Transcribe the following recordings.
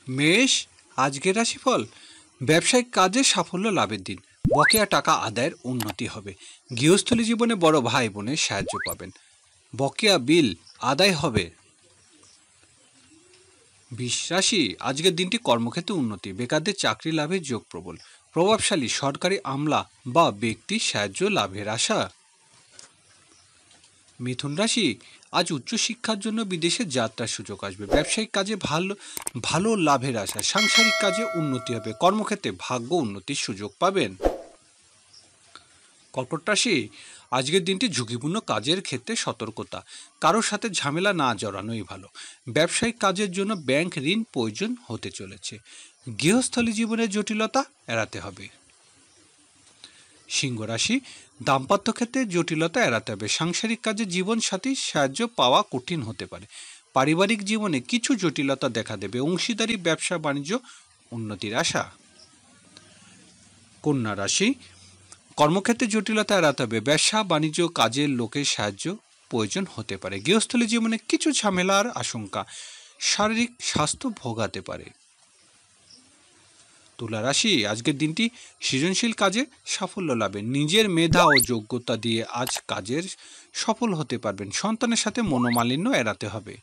মেষ, আজকের রাশিফল। ব্যবসায়িক কাজে সাফল্য লাভের দিন। বকেয়া টাকা আদায়ের উন্নতি হবে। গৃহস্থলী জীবনে বড় ভাই বোনের সাহায্য পাবেন। বকেয়া বিল আদায় হবে। বৃষ রাশি, আজকের দিনটি কর্মক্ষেত্রে উন্নতি, বেকারদের চাকরি লাভের যোগ প্রবল। প্রভাবশালী সরকারি আমলা বা ব্যক্তির সাহায্য লাভের আশা। মিথুন রাশি, আজ উচ্চশিক্ষার জন্য বিদেশে যাত্রার সুযোগ আসবে। ব্যবসায়িক কাজে ভালো ভালো লাভের আশা। সাংসারিক কাজে উন্নতি হবে। কর্মক্ষেত্রে ভাগ্য উন্নতির সুযোগ পাবেন। কর্কট রাশি, আজকের দিনটি ঝুঁকিপূর্ণ কাজের ক্ষেত্রে সতর্কতা। কারোর সাথে ঝামেলা না জড়ানোই ভালো। ব্যবসায়িক কাজের জন্য ব্যাংক ঋণ প্রয়োজন হতে চলেছে। গৃহস্থলী জীবনের জটিলতা এড়াতে হবে। সিংহ রাশি, দাম্পত্য ক্ষেত্রে জটিলতা এড়াতে হবে। সাংসারিক কাজে জীবন সাথীর সাহায্য পাওয়া কঠিন হতে পারে। পারিবারিক জীবনে কিছু জটিলতা দেখা দেবে। অংশীদারি ব্যবসা বাণিজ্য উন্নতির আশা। কন্যা রাশি, কর্মক্ষেত্রে জটিলতা এড়াতে হবে। ব্যবসা বাণিজ্য কাজের লোকের সাহায্য প্রয়োজন হতে পারে। গৃহস্থলী জীবনে কিছু ঝামেলার আশঙ্কা। শারীরিক স্বাস্থ্য ভোগাতে পারে। তুলা রাশি, আজকের দিনটি সৃজনশীল কাজে সাফল্য লাভে। নিজের মেধা ও যোগ্যতা দিয়ে আজ কাজের সফল হতে পারবেন। সন্তানের সাথে মনোমালিন্য এড়াতে হবে।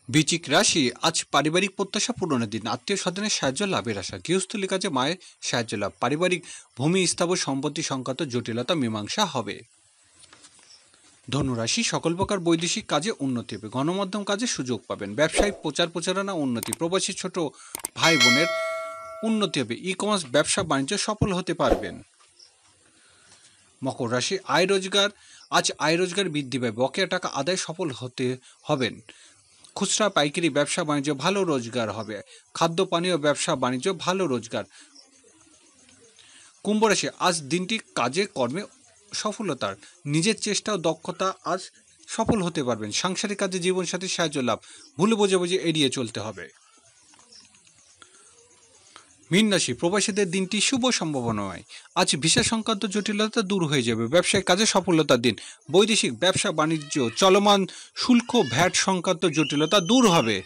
বৃশ্চিক রাশি, আজ পারিবারিক প্রত্যাশা পূরণের দিন। আত্মীয় স্বজনের সাহায্য লাভের আশা। গৃহস্থলী কাজে মায়ের সাহায্য লাভ। পারিবারিক ভূমি স্থাবর সম্পত্তি সংক্রান্ত জটিলতা মীমাংসা হবে। ধনুরাশি, সকল প্রকার বৈদেশিক কাজে উন্নতি হবে। গণমাধ্যম কাজে সুযোগ পাবেন। ব্যবসায়িক প্রচার প্রচারণা উন্নতি। প্রবাসী ছোট ভাই বোনের উন্নতি হবে। ই কমার্স ব্যবসা বাণিজ্য সফল হতে পারবেন। মকর রাশি, আজ আয় রোজগার বৃদ্ধি পাবে। বকেয়া টাকা আদায় সফল হতে হবেন। খুচরা পাইকারি ব্যবসা বাণিজ্য ভালো রোজগার হবে। খাদ্য পানীয় ব্যবসা বাণিজ্য ভালো রোজগার। কুম্ভ রাশি, আজ দিনটি কাজে কর্মে সফলতার। নিজের চেষ্টা ও দক্ষতা আজ সফল হতে পারবেন। সাংসারিক কাজে জীবনসাথীর সাহায্য লাভ। ভুল বোঝাবুঝি এড়িয়ে চলতে হবে। মীন রাশি, প্রবাসীদের দিনটি শুভ সম্ভাবনায়। আজ ভিসা সংক্রান্ত জটিলতা দূর হয়ে যাবে। ব্যবসায়িক কাজে সফলতার দিন। বৈদেশিক ব্যবসা বাণিজ্য চলমান শুল্ক ভ্যাট সংক্রান্ত জটিলতা দূর হবে।